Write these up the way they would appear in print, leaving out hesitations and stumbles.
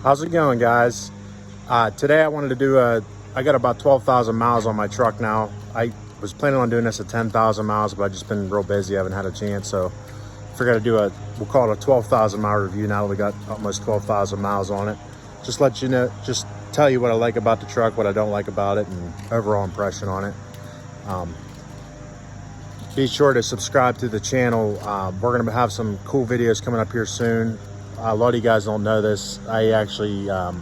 How's it going, guys? Today I wanted to do I got about 12,000 miles on my truck now. I was planning on doing this at 10,000 miles, but I've just been real busy. I haven't had a chance, so figured to do we'll call it a 12,000 mile review now that we got almost 12,000 miles on it. Just let you know, just tell you what I like about the truck, what I don't like about it, and overall impression on it. Be sure to subscribe to the channel. We're going to have some cool videos coming up here soon. A lot of you guys don't know this. I actually, I'm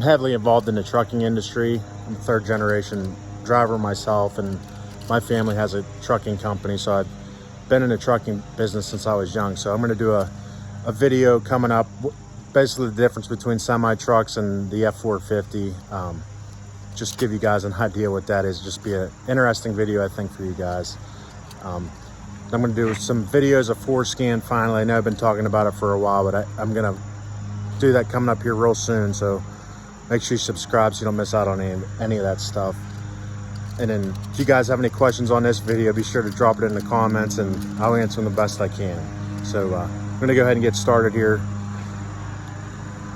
heavily involved in the trucking industry. I'm a third generation driver myself, and my family has a trucking company. So I've been in the trucking business since I was young. So I'm going to do a video coming up, basically the difference between semi trucks and the F450. Just give you guys an idea what that is. Just be an interesting video, I think, for you guys. I'm going to do some videos of forescan finally. I know I've been talking about it for a while, but I'm going to do that coming up here real soon. So make sure you subscribe so you don't miss out on any of that stuff. And then if you guys have any questions on this video, be sure to drop it in the comments and I'll answer them the best I can. So I'm going to go ahead and get started here.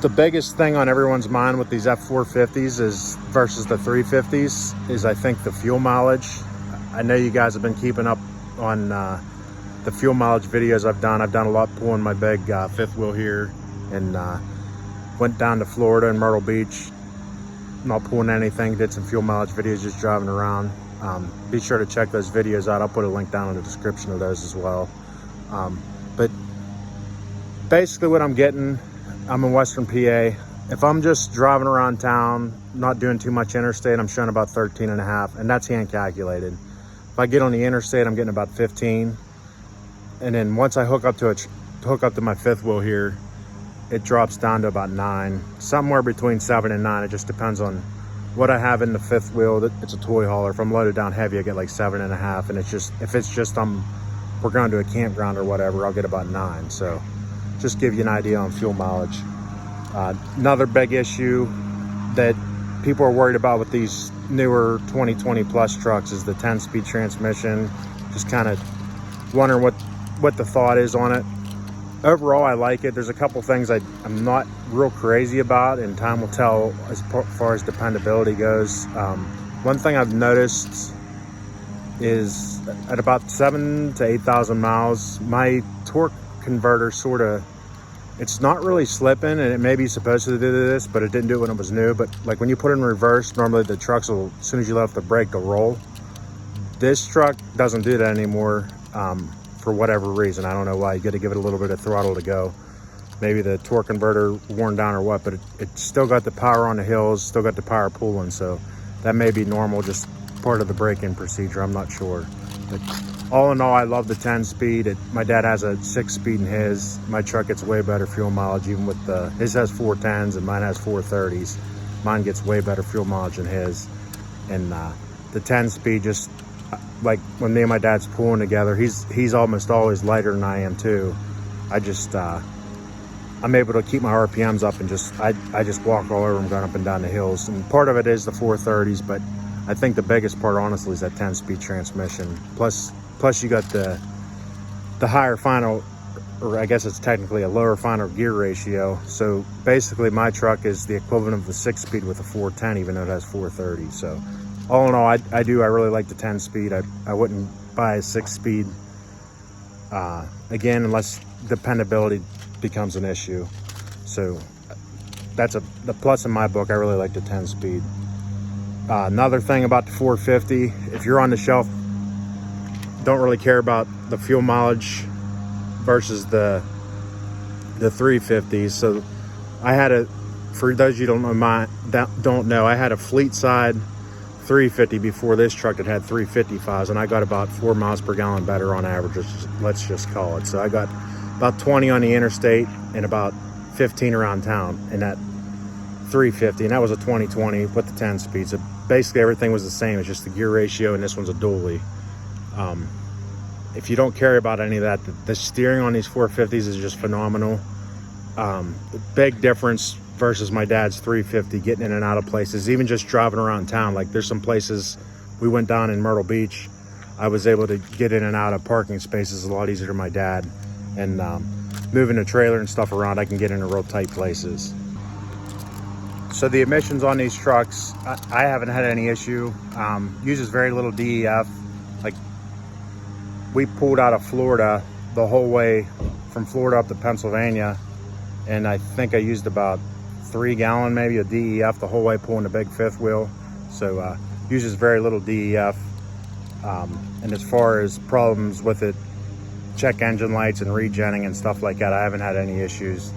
The biggest thing on everyone's mind with these F450s is versus the 350s is, I think, the fuel mileage. I know you guys have been keeping up on the fuel mileage videos I've done. I've done a lot pulling my big fifth wheel here, and went down to Florida and Myrtle Beach, not pulling anything, did some fuel mileage videos just driving around. Be sure to check those videos out. I'll put a link down in the description of those as well. But basically what I'm getting, I'm in Western PA. If I'm just driving around town, not doing too much interstate, I'm showing about 13.5, and that's hand calculated. If I get on the interstate, I'm getting about 15. And then once I hook up to my fifth wheel here, it drops down to about 9, somewhere between 7 and 9. It just depends on what I have in the fifth wheel. It's a toy hauler. If I'm loaded down heavy, I get like 7.5. And if it's just we're going to a campground or whatever, I'll get about 9. So just give you an idea on fuel mileage. Another big issue that people are worried about with these newer 2020 plus trucks is the 10-speed transmission. Just kind of wondering what the thought is on it. Overall, I like it. There's a couple things I'm not real crazy about, and time will tell as far as dependability goes. One thing I've noticed is at about 7,000 to 8,000 miles, my torque converter it's not really slipping, and it may be supposed to do this, but it didn't do it when it was new. But like when you put it in reverse, normally the trucks will, as soon as you let off the brake, they'll roll. This truck doesn't do that anymore for whatever reason. I don't know why. You got to give it a little bit of throttle to go. Maybe the torque converter worn down or what, but it still got the power on the hills, still got the power pulling. So that may be normal, just part of the braking procedure. I'm not sure. But all in all, I love the 10-speed. My dad has a 6-speed in his. My truck gets way better fuel mileage, even with his has 410s and mine has 430s. Mine gets way better fuel mileage than his. And the 10-speed, just like when me and my dad's pulling together, he's almost always lighter than I am too. I'm able to keep my RPMs up, and I just walk all over them going up and down the hills. And part of it is the 430s, but I think the biggest part, honestly, is that 10-speed transmission. Plus you got the higher final, or I guess it's technically a lower final gear ratio. So basically my truck is the equivalent of the 6-speed with a 410, even though it has 430. So all in all, I really like the 10-speed. I wouldn't buy a 6-speed, again, unless dependability becomes an issue. So that's the plus in my book. I really like the 10-speed. Another thing about the 450, if you're on the shelf, don't really care about the fuel mileage versus the 350s. So I had for those of you that don't know, I had a fleet side 350 before this truck that had 355s, and I got about 4 miles per gallon better on average, let's just call it. So I got about 20 on the interstate and about 15 around town in that 350, and that was a 2020 with the 10-speed. So basically everything was the same. It's just the gear ratio, and this one's a dually. If you don't care about any of that, the steering on these 450s is just phenomenal. The big difference versus my dad's 350, getting in and out of places, even just driving around town. Like there's some places we went down in Myrtle Beach, I was able to get in and out of parking spaces a lot easier than my dad. And moving the trailer and stuff around, I can get into real tight places. So the emissions on these trucks, I haven't had any issue. Uses very little DEF. Like, we pulled out of Florida the whole way from Florida up to Pennsylvania, and I think I used about 3 gallon maybe of DEF the whole way pulling the big fifth wheel. So uses very little DEF. And as far as problems with it, check engine lights and regenning and stuff like that, I haven't had any issues.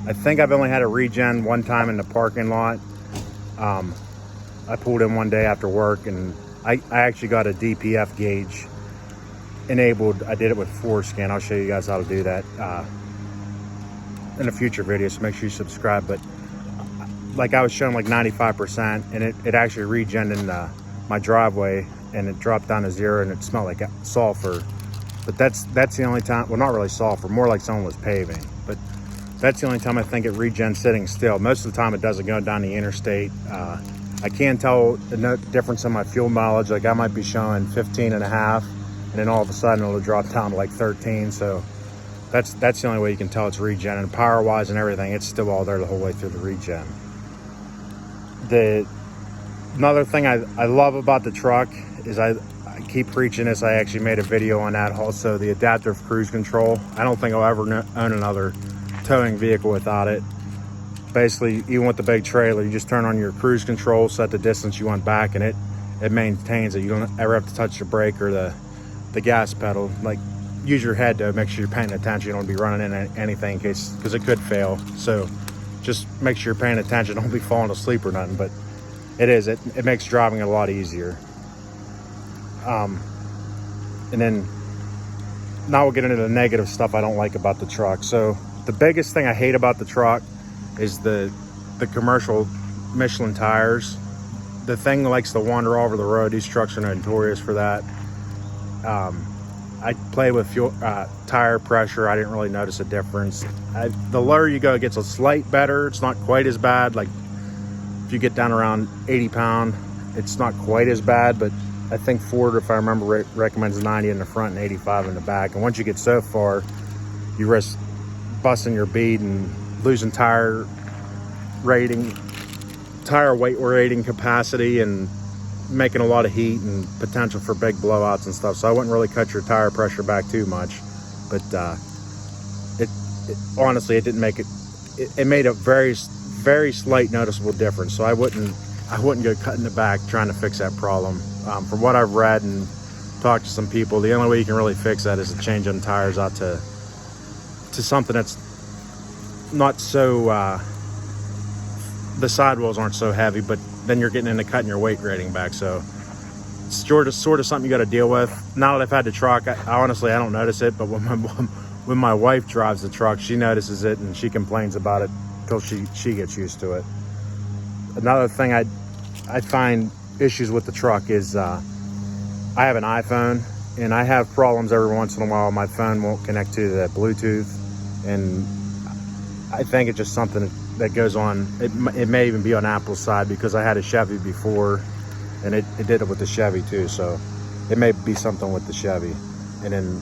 I think I've only had a regen one time in the parking lot. I pulled in one day after work, and I actually got a DPF gauge enabled. I did it with Forescan. I'll show you guys how to do that in a future video, so make sure you subscribe. But like, I was showing like 95%, and it actually regened in my driveway, and it dropped down to 0, and it smelled like sulfur. But that's the only time, well, not really sulfur, more like someone was paving. But that's the only time I think it regens sitting still. Most of the time it doesn't go down the interstate. I can tell the difference in my fuel mileage. Like, I might be showing 15.5, and then all of a sudden it'll drop down to like 13. So that's the only way you can tell it's regen. And power wise and everything, it's still all there the whole way through the regen. Another thing I love about the truck is, I keep preaching this, I actually made a video on that also, the adaptive cruise control. I don't think I'll ever own another towing vehicle without it. Basically, even with the big trailer, you just turn on your cruise control, set the distance you want back, and it maintains it. You don't ever have to touch the brake or the gas pedal. Like, use your head to make sure you're paying attention. You don't be running into anything because it could fail. So just make sure you're paying attention. Don't be falling asleep or nothing. But it makes driving a lot easier. And then now we'll get into the negative stuff I don't like about the truck. So the biggest thing I hate about the truck is the commercial Michelin tires. The thing likes to wander all over the road. These trucks are notorious for that. I played with fuel tire pressure. I didn't really notice a difference. The lower you go, it gets a slight better. It's not quite as bad. Like, if you get down around 80 pound, it's not quite as bad, but I think Ford, if I remember, recommends 90 in the front and 85 in the back. And once you get so far, you risk busting your bead and losing tire weight rating capacity, and making a lot of heat and potential for big blowouts and stuff. So I wouldn't really cut your tire pressure back too much. But honestly, it didn't make it. It made a very, very slight noticeable difference. So I wouldn't go cutting it back trying to fix that problem. From what I've read and talked to some people, the only way you can really fix that is to change them tires out to something that's not so, the sidewalls aren't so heavy, but then you're getting into cutting your weight rating back. So it's sort of something you got to deal with. Now that I've had the truck, I honestly don't notice it, but when my wife drives the truck, she notices it, and she complains about it till she gets used to it. Another thing I find issues with the truck is, I have an iPhone, and I have problems every once in a while. My phone won't connect to the Bluetooth, and I think it's just something that goes on. It may even be on Apple's side, because I had a Chevy before, and it did it with the Chevy too. So it may be something with the Chevy. And then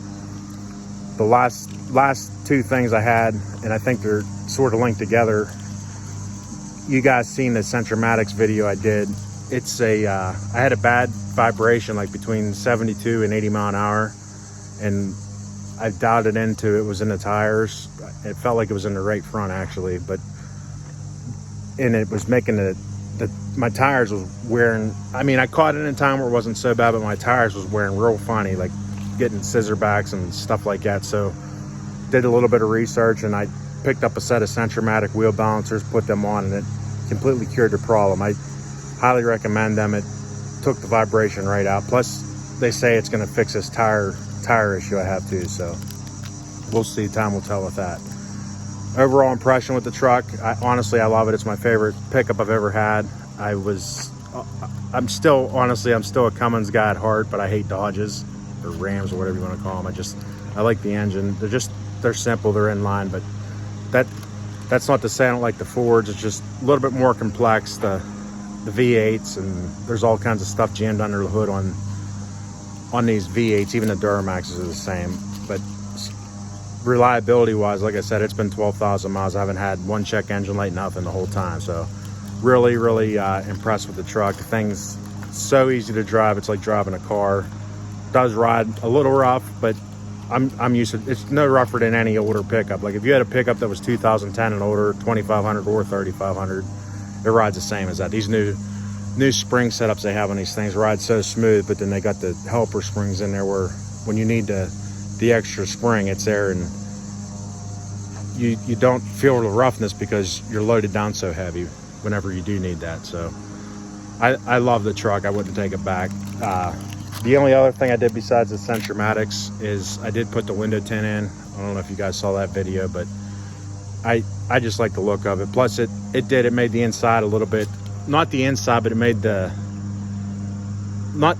the last two things I had, and I think they're sort of linked together. You guys seen the Centromatics video I did. It's I had a bad vibration, like between 72 and 80 mile an hour, and I dialed it into, it was in the tires. It felt like it was in the right front actually, and it was making my tires was wearing. I mean, I caught it in time where it wasn't so bad, but my tires was wearing real funny, like getting scissor backs and stuff like that. So did a little bit of research, and I picked up a set of Centromatic wheel balancers, put them on, and it completely cured the problem. I highly recommend them. It took the vibration right out. Plus, they say it's going to fix this tire issue I have too. So we'll see. Time will tell with that. Overall impression with the truck, honestly, I love it. It's my favorite pickup I've ever had. I'm still a Cummins guy at heart, but I hate Dodges or Rams or whatever you want to call them. I like the engine. They're simple, they're in line, but that's not to say I don't like the Fords. It's just a little bit more complex, the V8s, and there's all kinds of stuff jammed under the hood on these V8s. Even the Duramaxes are the same. But reliability wise, like I said, it's been 12,000 miles. I haven't had one check engine light, nothing the whole time. So really impressed with the truck. The thing's so easy to drive. It's like driving a car. Does ride a little rough, but I'm used to it. It's no rougher than any older pickup. Like if you had a pickup that was 2010 and older, 2500 or 3500, it rides the same as that. These new spring setups they have on these things ride so smooth, but then they got the helper springs in there where when you need the extra spring, it's there, and you don't feel the roughness because you're loaded down so heavy whenever you do need that. So I love the truck. I wouldn't take it back. The only other thing I did besides the Centromatics is I did put the window tint in. I don't know if you guys saw that video, but I just like the look of it. Plus it made the inside a little bit, not the inside, but it made not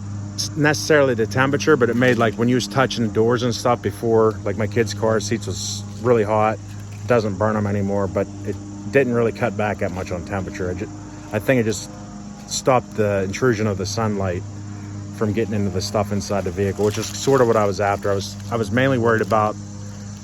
necessarily the temperature, but it made, like, when you was touching the doors and stuff before, like my kids' car seats was really hot. It doesn't burn them anymore, but it didn't really cut back that much on temperature. I think it just stopped the intrusion of the sunlight from getting into the stuff inside the vehicle, which is sort of what I was after. I was mainly worried about,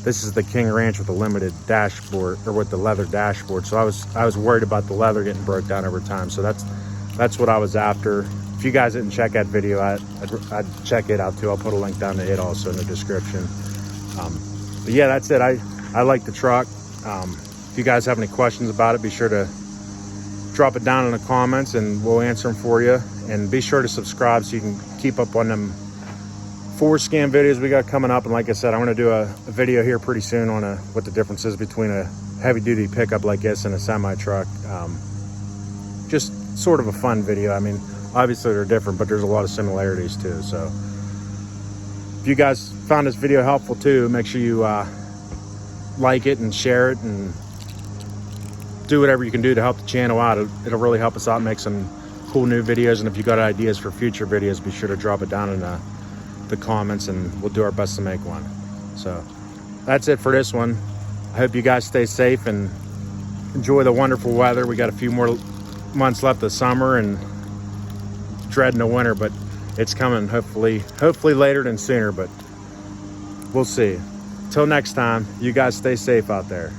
this is the King Ranch with the limited dashboard, or with the leather dashboard. So I was worried about the leather getting broke down over time. So that's what I was after. If you guys didn't check that video, I'd check it out too. I'll put a link down to it also in the description. But yeah, that's it. I like the truck. If you guys have any questions about it, be sure to drop it down in the comments and we'll answer them for you. And be sure to subscribe so you can keep up on them forescan videos we got coming up. And like I said, I'm going to do a video here pretty soon on what the difference is between a heavy duty pickup like this and a semi truck. Just sort of a fun video. I mean, obviously they're different, but there's a lot of similarities too. So if you guys found this video helpful too, make sure you like it and share it and do whatever you can do to help the channel out. It'll really help us out, make some cool new videos. And if you got ideas for future videos, be sure to drop it down in the comments and we'll do our best to make one. So that's it for this one. I hope you guys stay safe and enjoy the wonderful weather. We got a few more months left of summer and dreading the winter, but it's coming hopefully later than sooner, but we'll see. Till next time, you guys stay safe out there.